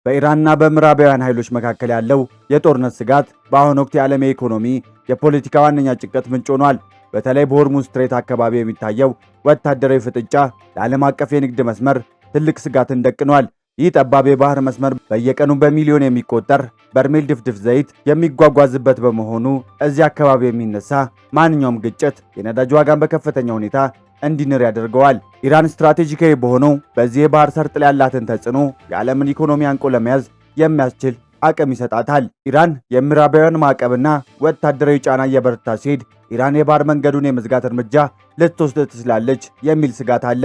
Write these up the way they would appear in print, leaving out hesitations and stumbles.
በኢራንና በምዕራባውያን ኃይሎች መካከል ያለው የጦርነት ስጋት በአሁኑ ወቅት የዓለም የኢኮኖሚ የፖለቲካ ዋነኛ ጭንቀት ምንጭ ሆኗል። በተለይ በሆርሙዝ ስትሬት አካባቢ የሚታየው ወታደራዊ ፍጥጫ ለዓለም አቀፍ የንግድ መስመር ትልቅ ስጋትን ደቅኗል። ይህ ጠባብ የባህር መስመር በየቀኑ በሚሊዮን የሚቆጠር በርሜል ድፍድፍ ዘይት የሚጓጓዝበት በመሆኑ እዚህ አካባቢ የሚነሳ ማንኛውም ግጭት የነዳጅ ዋጋን በከፍተኛ ሁኔታ እንዲንር ያደርገዋል። ኢራን ስትራቴጂካዊ በሆነው በዚህ የባህር ሰርጥ ላይ ያላትን ተጽዕኖ የዓለምን ኢኮኖሚ አንቆ ለመያዝ የሚያስችል አቅም ይሰጣታል። ኢራን የምዕራባውያን ማዕቀብና ወታደራዊ ጫና እየበረታ ሲሄድ ኢራን የባህር መንገዱን የመዝጋት እርምጃ ልትወስድ ትችላለች የሚል ስጋት አለ።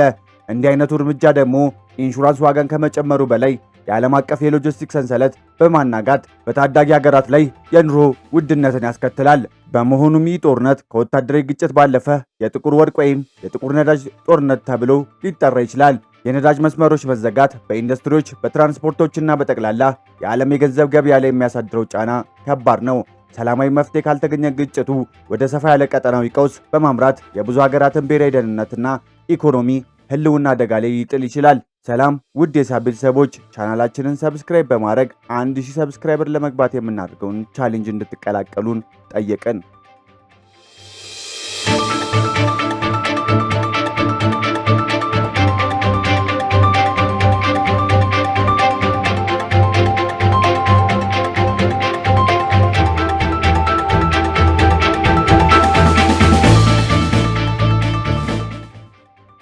እንዲህ አይነቱ እርምጃ ደግሞ ኢንሹራንስ ዋጋን ከመጨመሩ በላይ የዓለም አቀፍ የሎጂስቲክስ ሰንሰለት በማናጋት በታዳጊ ሀገራት ላይ የኑሮ ውድነትን ያስከትላል። በመሆኑም ይህ ጦርነት ከወታደራዊ ግጭት ባለፈ የጥቁር ወርቅ ወይም የጥቁር ነዳጅ ጦርነት ተብሎ ሊጠራ ይችላል። የነዳጅ መስመሮች መዘጋት በኢንዱስትሪዎች፣ በትራንስፖርቶችና በጠቅላላ የዓለም የገንዘብ ገበያ ላይ የሚያሳድረው ጫና ከባድ ነው። ሰላማዊ መፍትሄ ካልተገኘ ግጭቱ ወደ ሰፋ ያለ ቀጠናዊ ቀውስ በማምራት የብዙ ሀገራትን ብሔራዊ ደህንነትና ኢኮኖሚ ህልውና አደጋ ላይ ሊጥል ይችላል። ሰላም ውድ የሳብ ቤተሰቦች፣ ቻናላችንን ሰብስክራይብ በማድረግ 1000 ሰብስክራይበር ለመግባት የምናደርገውን ቻሌንጅ እንድትቀላቀሉን ጠየቅን።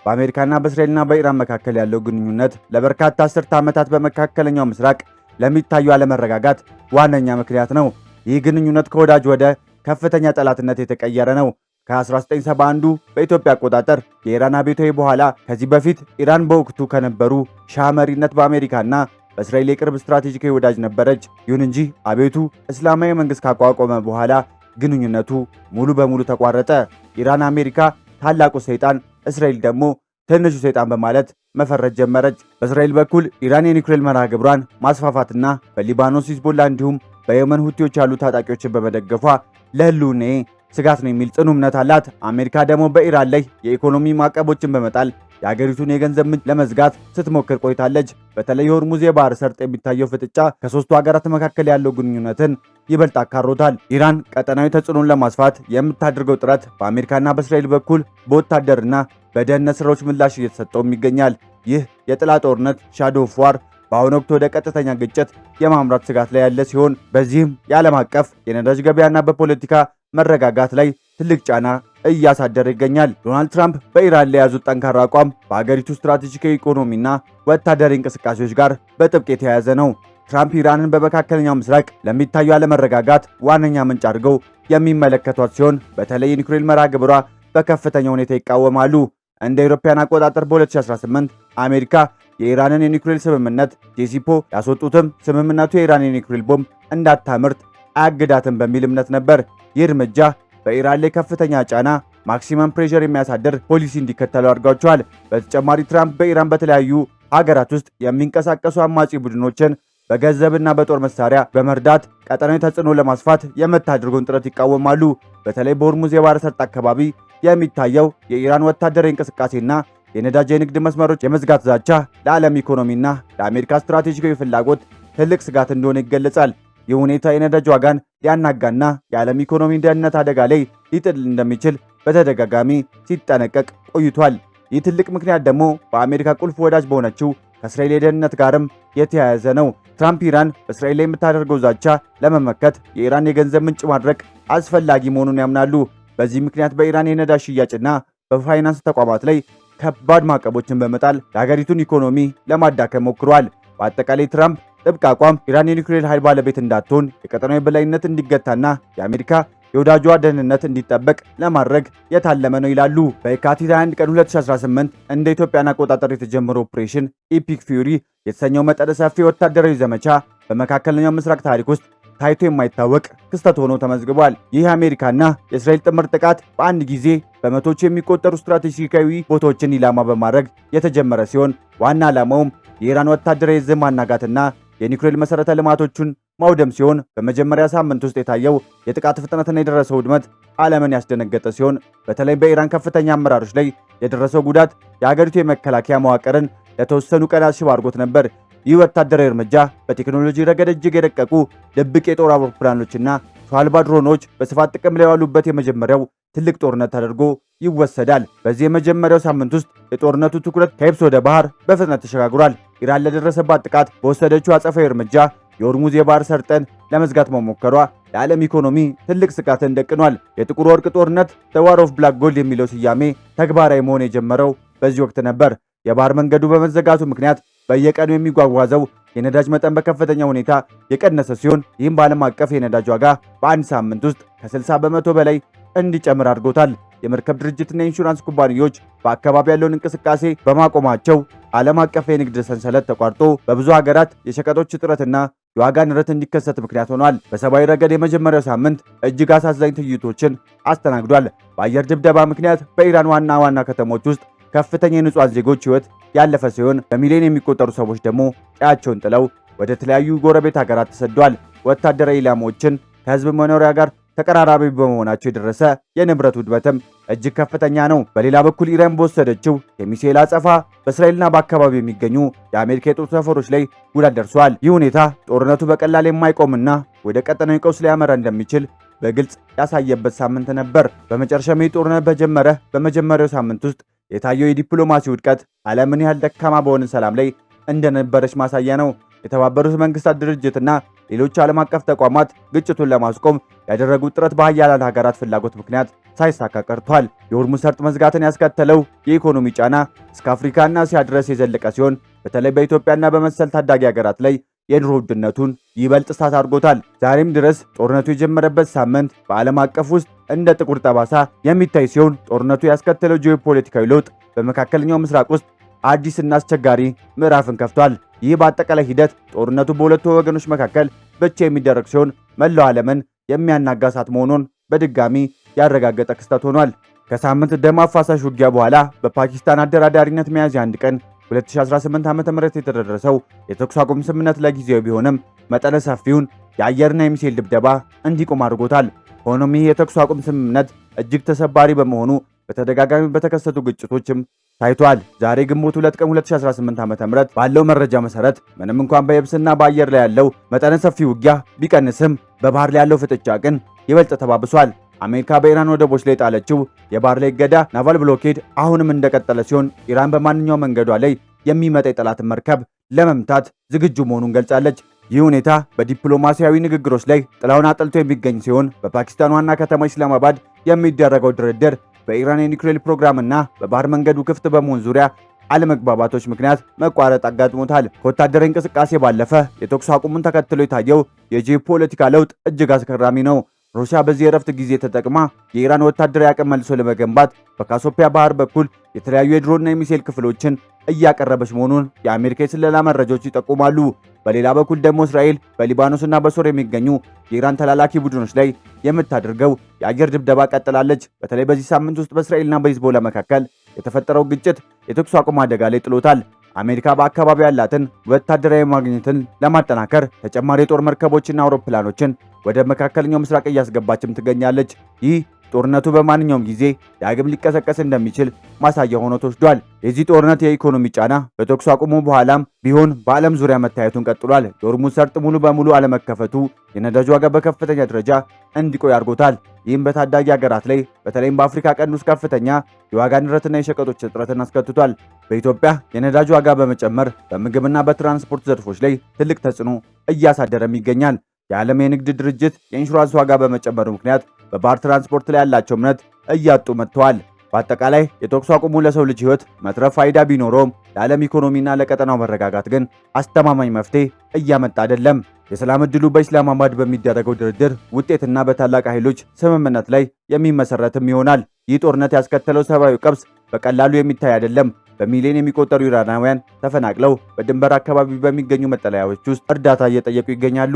በአሜሪካና በእስራኤልና በኢራን መካከል ያለው ግንኙነት ለበርካታ አስርተ ዓመታት በመካከለኛው ምስራቅ ለሚታዩ አለመረጋጋት ዋነኛ ምክንያት ነው። ይህ ግንኙነት ከወዳጅ ወደ ከፍተኛ ጠላትነት የተቀየረ ነው። ከ1971 በኢትዮጵያ አቆጣጠር የኢራን አብዮታዊ በኋላ ከዚህ በፊት ኢራን በወቅቱ ከነበሩ ሻህ መሪነት በአሜሪካና በእስራኤል የቅርብ ስትራቴጂካዊ ወዳጅ ነበረች። ይሁን እንጂ አብዮቱ እስላማዊ መንግስት ካቋቋመ በኋላ ግንኙነቱ ሙሉ በሙሉ ተቋረጠ። ኢራን አሜሪካ ታላቁ ሰይጣን፣ እስራኤል ደግሞ ትንሹ ሰይጣን በማለት መፈረጅ ጀመረች። በእስራኤል በኩል ኢራን የኒውክሌር መርሃ ግብሯን ማስፋፋትና በሊባኖስ ሂዝቦላ እንዲሁም በየመን ሁቲዎች ያሉ ታጣቂዎችን በመደገፏ ለህልውናዬ ስጋት ነው የሚል ጽኑ እምነት አላት። አሜሪካ ደግሞ በኢራን ላይ የኢኮኖሚ ማዕቀቦችን በመጣል የአገሪቱን የገንዘብ ምንጭ ለመዝጋት ስትሞክር ቆይታለች። በተለይ የሆርሙዝ የባህር ሰርጥ የሚታየው ፍጥጫ ከሶስቱ ሀገራት መካከል ያለው ግንኙነትን ይበልጥ አካሮታል። ኢራን ቀጠናዊ ተጽዕኖን ለማስፋት የምታደርገው ጥረት በአሜሪካና በእስራኤል በኩል በወታደርና በደህንነት ስራዎች ምላሽ እየተሰጠውም ይገኛል። ይህ የጥላ ጦርነት ሻዶ ኦፍ ዋር በአሁኑ ወቅት ወደ ቀጥተኛ ግጭት የማምራት ስጋት ላይ ያለ ሲሆን በዚህም የዓለም አቀፍ የነዳጅ ገበያና በፖለቲካ መረጋጋት ላይ ትልቅ ጫና እያሳደረ ይገኛል። ዶናልድ ትራምፕ በኢራን ላይ የያዙት ጠንካራ አቋም በአገሪቱ ስትራቴጂካዊ ኢኮኖሚና ወታደራዊ እንቅስቃሴዎች ጋር በጥብቅ የተያያዘ ነው። ትራምፕ ኢራንን በመካከለኛው ምስራቅ ለሚታዩ አለመረጋጋት ዋነኛ ምንጭ አድርገው የሚመለከቷት ሲሆን በተለይ የኒውክሌር መርሃ ግብሯ በከፍተኛ ሁኔታ ይቃወማሉ። እንደ አውሮፓውያን አቆጣጠር በ2018 አሜሪካ የኢራንን የኒውክሌር ስምምነት ጄሲፖ ያስወጡትም ስምምነቱ የኢራን የኒውክሌር ቦምብ እንዳታመርት አያግዳትም በሚል እምነት ነበር። ይህ እርምጃ በኢራን ላይ ከፍተኛ ጫና ማክሲመም ፕሬሸር የሚያሳድር ፖሊሲ እንዲከተሉ አድርጓቸዋል። በተጨማሪ ትራምፕ በኢራን በተለያዩ ሀገራት ውስጥ የሚንቀሳቀሱ አማጺ ቡድኖችን በገንዘብና በጦር መሳሪያ በመርዳት ቀጠናዊ ተጽዕኖ ለማስፋት የምታደርገውን ጥረት ይቃወማሉ። በተለይ በሆርሙዝ የባህረ ሰርጥ አካባቢ የሚታየው የኢራን ወታደራዊ እንቅስቃሴና የነዳጅ የንግድ መስመሮች የመዝጋት ዛቻ ለዓለም ኢኮኖሚና ለአሜሪካ ስትራቴጂካዊ ፍላጎት ትልቅ ስጋት እንደሆነ ይገለጻል። ይህ ሁኔታ የነዳጅ ዋጋን ሊያናጋና የዓለም ኢኮኖሚ ደህንነት አደጋ ላይ ሊጥል እንደሚችል በተደጋጋሚ ሲጠነቀቅ ቆይቷል። ይህ ትልቅ ምክንያት ደግሞ በአሜሪካ ቁልፍ ወዳጅ በሆነችው ከእስራኤል የደህንነት ጋርም የተያያዘ ነው። ትራምፕ ኢራን በእስራኤል ላይ የምታደርገው ዛቻ ለመመከት የኢራን የገንዘብ ምንጭ ማድረግ አስፈላጊ መሆኑን ያምናሉ። በዚህ ምክንያት በኢራን የነዳጅ ሽያጭና በፋይናንስ ተቋማት ላይ ከባድ ማዕቀቦችን በመጣል የሀገሪቱን ኢኮኖሚ ለማዳከም ሞክሯል። በአጠቃላይ ትራምፕ ጥብቅ አቋም ኢራን የኒውክሌር ኃይል ባለቤት እንዳትሆን፣ የቀጠናዊ በላይነት እንዲገታና የአሜሪካ የወዳጇ ደህንነት እንዲጠበቅ ለማድረግ የታለመ ነው ይላሉ። በየካቲት 21 ቀን 2018 እንደ ኢትዮጵያን አቆጣጠር የተጀመረው ኦፕሬሽን ኢፒክ ፊውሪ የተሰኘው መጠነ ሰፊ ወታደራዊ ዘመቻ በመካከለኛው ምስራቅ ታሪክ ውስጥ ታይቶ የማይታወቅ ክስተት ሆኖ ተመዝግቧል። ይህ የአሜሪካና የእስራኤል ጥምር ጥቃት በአንድ ጊዜ በመቶዎች የሚቆጠሩ ስትራቴጂካዊ ቦታዎችን ኢላማ በማድረግ የተጀመረ ሲሆን ዋና ዓላማውም የኢራን ወታደራዊ ዕዝ ማናጋትና የኒውክሌር መሠረተ ልማቶቹን ማውደም ሲሆን በመጀመሪያ ሳምንት ውስጥ የታየው የጥቃት ፍጥነትና የደረሰው ውድመት ዓለምን ያስደነገጠ ሲሆን በተለይ በኢራን ከፍተኛ አመራሮች ላይ የደረሰው ጉዳት የሀገሪቱ የመከላከያ መዋቅርን ለተወሰኑ ቀናት ሽባ አድርጎት ነበር። ይህ ወታደራዊ እርምጃ በቴክኖሎጂ ረገድ እጅግ የደቀቁ ድብቅ የጦር አውሮፕላኖችና ሰው አልባ ድሮኖች በስፋት ጥቅም ላይ የዋሉበት የመጀመሪያው ትልቅ ጦርነት ተደርጎ ይወሰዳል። በዚህ የመጀመሪያው ሳምንት ውስጥ የጦርነቱ ትኩረት ከየብስ ወደ ባህር በፍጥነት ተሸጋግሯል። ኢራን ለደረሰባት ጥቃት በወሰደችው አጸፋዊ እርምጃ የሆርሙዝ የባህር ሰርጥን ለመዝጋት መሞከሯ ለዓለም ኢኮኖሚ ትልቅ ስጋትን ደቅኗል። የጥቁር ወርቅ ጦርነት ዘ ዋር ኦፍ ብላክ ጎልድ የሚለው ስያሜ ተግባራዊ መሆን የጀመረው በዚህ ወቅት ነበር። የባህር መንገዱ በመዘጋቱ ምክንያት በየቀኑ የሚጓጓዘው የነዳጅ መጠን በከፍተኛ ሁኔታ የቀነሰ ሲሆን ይህም በዓለም አቀፍ የነዳጅ ዋጋ በአንድ ሳምንት ውስጥ ከ60 በመቶ በላይ እንዲጨምር አድርጎታል። የመርከብ ድርጅትና የኢንሹራንስ ኩባንያዎች በአካባቢ ያለውን እንቅስቃሴ በማቆማቸው ዓለም አቀፍ የንግድ ሰንሰለት ተቋርጦ በብዙ ሀገራት የሸቀጦች እጥረትና የዋጋ ንረት እንዲከሰት ምክንያት ሆኗል። በሰብአዊ ረገድ የመጀመሪያው ሳምንት እጅግ አሳዛኝ ትዕይንቶችን አስተናግዷል። በአየር ድብደባ ምክንያት በኢራን ዋና ዋና ከተሞች ውስጥ ከፍተኛ የንጹሃን ዜጎች ሕይወት ያለፈ ሲሆን በሚሊዮን የሚቆጠሩ ሰዎች ደግሞ ቀያቸውን ጥለው ወደ ተለያዩ ጎረቤት ሀገራት ተሰደዋል። ወታደራዊ ኢላማዎችን ከህዝብ መኖሪያ ጋር ተቀራራቢ በመሆናቸው የደረሰ የንብረት ውድመትም እጅግ ከፍተኛ ነው። በሌላ በኩል ኢራን በወሰደችው የሚሳኤል አጸፋ በእስራኤልና በአካባቢ የሚገኙ የአሜሪካ የጦር ሰፈሮች ላይ ጉዳት ደርሷል። ይህ ሁኔታ ጦርነቱ በቀላል የማይቆምና ወደ ቀጠናዊ ቀውስ ሊያመራ እንደሚችል በግልጽ ያሳየበት ሳምንት ነበር። በመጨረሻም ይህ ጦርነት በጀመረ በመጀመሪያው ሳምንት ውስጥ የታየው የዲፕሎማሲ ውድቀት ዓለም ምን ያህል ደካማ በሆነ ሰላም ላይ እንደነበረች ማሳያ ነው። የተባበሩት መንግስታት ድርጅትና ሌሎች ዓለም አቀፍ ተቋማት ግጭቱን ለማስቆም ያደረጉት ጥረት በሀያላን ሀገራት ፍላጎት ምክንያት ሳይሳካ ቀርቷል። የሆርሙዝ ሰርጥ መዝጋትን ያስከተለው የኢኮኖሚ ጫና እስከ አፍሪካና እስያ ድረስ የዘለቀ ሲሆን በተለይ በኢትዮጵያና በመሰል ታዳጊ ሀገራት ላይ የኑሮ ውድነቱን ይበልጥ እሳት አድርጎታል። ዛሬም ድረስ ጦርነቱ የጀመረበት ሳምንት በዓለም አቀፍ ውስጥ እንደ ጥቁር ጠባሳ የሚታይ ሲሆን ጦርነቱ ያስከተለው ጂኦፖለቲካዊ ለውጥ በመካከለኛው ምስራቅ ውስጥ አዲስና አስቸጋሪ ምዕራፍን ከፍቷል። ይህ በአጠቃላይ ሂደት ጦርነቱ በሁለቱ ወገኖች መካከል ብቻ የሚደረግ ሲሆን መላው ዓለምን የሚያናጋ እሳት መሆኑን በድጋሚ ያረጋገጠ ክስተት ሆኗል። ከሳምንት ደም አፋሳሽ ውጊያ በኋላ በፓኪስታን አደራዳሪነት ሚያዝያ 1 ቀን 2018 ዓ.ም የተደረሰው የተኩስ አቁም ስምምነት ለጊዜው ቢሆንም መጠነ ሰፊውን የአየርና የሚሳኤል ድብደባ እንዲቆም አድርጎታል። ሆኖም ይህ የተኩስ አቁም ስምምነት እጅግ ተሰባሪ በመሆኑ በተደጋጋሚ በተከሰቱ ግጭቶችም ታይቷል። ዛሬ ግንቦት 2 ቀን 2018 ዓ.ም ባለው መረጃ መሰረት ምንም እንኳን በየብስና በአየር ላይ ያለው መጠነ ሰፊ ውጊያ ቢቀንስም በባህር ላይ ያለው ፍጥጫ ግን ይበልጥ ተባብሷል። አሜሪካ በኢራን ወደቦች ላይ ጣለችው የባህር ላይ እገዳ ናቫል ብሎኬድ አሁንም እንደቀጠለ ሲሆን ኢራን በማንኛውም መንገዷ ላይ የሚመጣ የጠላትን መርከብ ለመምታት ዝግጁ መሆኑን ገልጻለች። ይህ ሁኔታ በዲፕሎማሲያዊ ንግግሮች ላይ ጥላውን አጥልቶ የሚገኝ ሲሆን በፓኪስታን ዋና ከተማ ኢስላማባድ የሚደረገው ድርድር በኢራን የኒውክሌር ፕሮግራምና በባህር መንገዱ ክፍት በመሆን ዙሪያ አለመግባባቶች ምክንያት መቋረጥ አጋጥሞታል። ከወታደራዊ እንቅስቃሴ ባለፈ የተኩስ አቁሙን ተከትሎ የታየው የጂኦፖለቲካ ለውጥ እጅግ አስገራሚ ነው። ሩሲያ በዚህ የረፍት ጊዜ ተጠቅማ የኢራን ወታደራዊ አቅም መልሶ ለመገንባት በካስፒያ ባህር በኩል የተለያዩ የድሮንና የሚሳኤል ክፍሎችን እያቀረበች መሆኑን የአሜሪካ የስለላ መረጃዎች ይጠቁማሉ። በሌላ በኩል ደግሞ እስራኤል በሊባኖስና በሶሪያ የሚገኙ የኢራን ተላላኪ ቡድኖች ላይ የምታደርገው የአየር ድብደባ ቀጥላለች። በተለይ በዚህ ሳምንት ውስጥ በእስራኤልና በሂዝቦላ መካከል የተፈጠረው ግጭት የተኩስ አቁም አደጋ ላይ ጥሎታል። አሜሪካ በአካባቢው ያላትን ወታደራዊ ማግኘትን ለማጠናከር ተጨማሪ የጦር መርከቦችና አውሮፕላኖችን ወደ መካከለኛው ምስራቅ እያስገባችም ትገኛለች። ይህ ጦርነቱ በማንኛውም ጊዜ ዳግም ሊቀሰቀስ እንደሚችል ማሳያ ሆኖ ተወስዷል። የዚህ ጦርነት የኢኮኖሚ ጫና በተኩስ አቁሙ በኋላም ቢሆን በዓለም ዙሪያ መታየቱን ቀጥሏል። የሆርሙዝ ሰርጥ ሙሉ በሙሉ አለመከፈቱ የነዳጅ ዋጋ በከፍተኛ ደረጃ እንዲቆይ አድርጎታል። ይህም በታዳጊ ሀገራት ላይ በተለይም በአፍሪካ ቀንድ ውስጥ ከፍተኛ የዋጋ ንረትና የሸቀጦች እጥረትን አስከትቷል። በኢትዮጵያ የነዳጅ ዋጋ በመጨመር በምግብና በትራንስፖርት ዘርፎች ላይ ትልቅ ተጽዕኖ እያሳደረም ይገኛል። የዓለም የንግድ ድርጅት የኢንሹራንስ ዋጋ በመጨመሩ ምክንያት በባህር ትራንስፖርት ላይ ያላቸው እምነት እያጡ መጥተዋል። በአጠቃላይ የተኩስ አቁሙ ለሰው ልጅ ሕይወት መትረፍ ፋይዳ ቢኖረውም ለዓለም ኢኮኖሚና ለቀጠናው መረጋጋት ግን አስተማማኝ መፍትሄ እያመጣ አይደለም። የሰላም ዕድሉ በኢስላማባድ በሚደረገው ድርድር ውጤትና በታላቅ ኃይሎች ስምምነት ላይ የሚመሰረትም ይሆናል። ይህ ጦርነት ያስከተለው ሰብአዊ ቀውስ በቀላሉ የሚታይ አይደለም። በሚሊዮን የሚቆጠሩ ኢራናውያን ተፈናቅለው በድንበር አካባቢ በሚገኙ መጠለያዎች ውስጥ እርዳታ እየጠየቁ ይገኛሉ።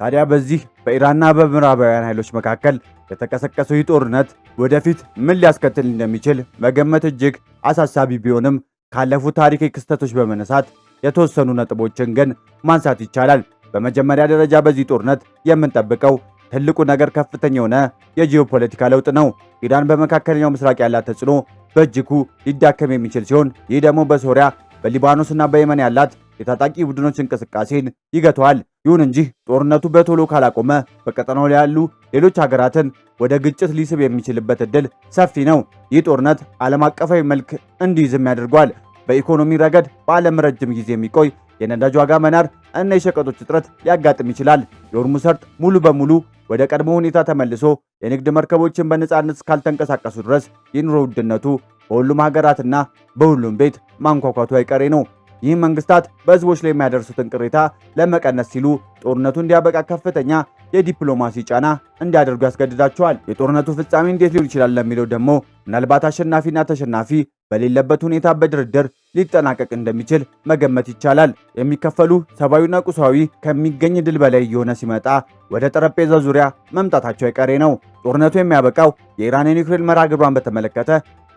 ታዲያ በዚህ በኢራንና በምዕራባውያን ኃይሎች መካከል የተቀሰቀሰው ይህ ጦርነት ወደፊት ምን ሊያስከትል እንደሚችል መገመት እጅግ አሳሳቢ ቢሆንም ካለፉት ታሪካዊ ክስተቶች በመነሳት የተወሰኑ ነጥቦችን ግን ማንሳት ይቻላል። በመጀመሪያ ደረጃ በዚህ ጦርነት የምንጠብቀው ትልቁ ነገር ከፍተኛ የሆነ የጂኦፖለቲካ ለውጥ ነው። ኢራን በመካከለኛው ምስራቅ ያላት ተጽዕኖ በእጅጉ ሊዳከም የሚችል ሲሆን ይህ ደግሞ በሶሪያ በሊባኖስና በየመን ያላት የታጣቂ ቡድኖች እንቅስቃሴን ይገተዋል። ይሁን እንጂ ጦርነቱ በቶሎ ካላቆመ በቀጠናው ላይ ያሉ ሌሎች ሀገራትን ወደ ግጭት ሊስብ የሚችልበት ዕድል ሰፊ ነው። ይህ ጦርነት ዓለም አቀፋዊ መልክ እንዲይዝም ያደርገዋል። በኢኮኖሚ ረገድ በዓለም ረጅም ጊዜ የሚቆይ የነዳጅ ዋጋ መናር እና የሸቀጦች እጥረት ሊያጋጥም ይችላል። የሆርሙዝ ሰርጥ ሙሉ በሙሉ ወደ ቀድሞ ሁኔታ ተመልሶ የንግድ መርከቦችን በነፃነት እስካልተንቀሳቀሱ ድረስ የኑሮ ውድነቱ በሁሉም ሀገራትና በሁሉም ቤት ማንኳኳቱ አይቀሬ ነው። ይህም መንግስታት በህዝቦች ላይ የሚያደርሱትን ቅሬታ ለመቀነስ ሲሉ ጦርነቱ እንዲያበቃ ከፍተኛ የዲፕሎማሲ ጫና እንዲያደርጉ ያስገድዳቸዋል። የጦርነቱ ፍጻሜ እንዴት ሊሆን ይችላል ለሚለው ደግሞ ምናልባት አሸናፊና ተሸናፊ በሌለበት ሁኔታ በድርድር ሊጠናቀቅ እንደሚችል መገመት ይቻላል። የሚከፈሉ ሰብአዊና ቁሳዊ ከሚገኝ ድል በላይ እየሆነ ሲመጣ ወደ ጠረጴዛ ዙሪያ መምጣታቸው አይቀሬ ነው። ጦርነቱ የሚያበቃው የኢራን የኒውክሌር መርሃ ግብሯን በተመለከተ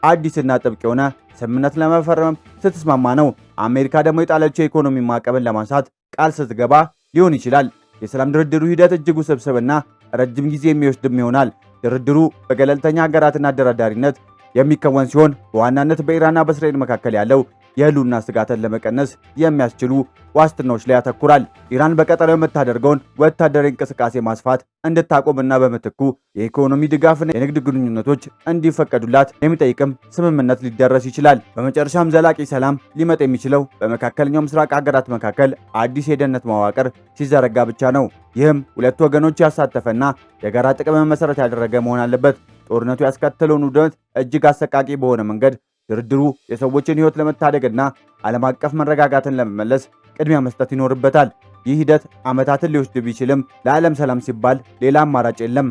አዲስና ጥብቅ የሆነ ስምምነት ለመፈረም ስትስማማ ነው። አሜሪካ ደግሞ የጣለችው የኢኮኖሚ ማዕቀብን ለማንሳት ቃል ስትገባ ሊሆን ይችላል። የሰላም ድርድሩ ሂደት እጅግ ውስብስብና ረጅም ጊዜ የሚወስድም ይሆናል። ድርድሩ በገለልተኛ ሀገራትና አደራዳሪነት የሚከወን ሲሆን በዋናነት በኢራንና በእስራኤል መካከል ያለው የህልውና ስጋትን ለመቀነስ የሚያስችሉ ዋስትናዎች ላይ ያተኩራል። ኢራን በቀጠናው የምታደርገውን ወታደራዊ እንቅስቃሴ ማስፋት እንድታቆምና በምትኩ የኢኮኖሚ ድጋፍና የንግድ ግንኙነቶች እንዲፈቀዱላት የሚጠይቅም ስምምነት ሊደረስ ይችላል። በመጨረሻም ዘላቂ ሰላም ሊመጣ የሚችለው በመካከለኛው ምስራቅ ሀገራት መካከል አዲስ የደህንነት መዋቅር ሲዘረጋ ብቻ ነው። ይህም ሁለቱ ወገኖች ያሳተፈና የጋራ ጥቅምን መሰረት ያደረገ መሆን አለበት። ጦርነቱ ያስከተለውን ውድመት እጅግ አሰቃቂ በሆነ መንገድ ድርድሩ የሰዎችን ህይወት ለመታደግና ዓለም አቀፍ መረጋጋትን ለመመለስ ቅድሚያ መስጠት ይኖርበታል። ይህ ሂደት ዓመታትን ሊወስድ ቢችልም ለዓለም ሰላም ሲባል ሌላ አማራጭ የለም።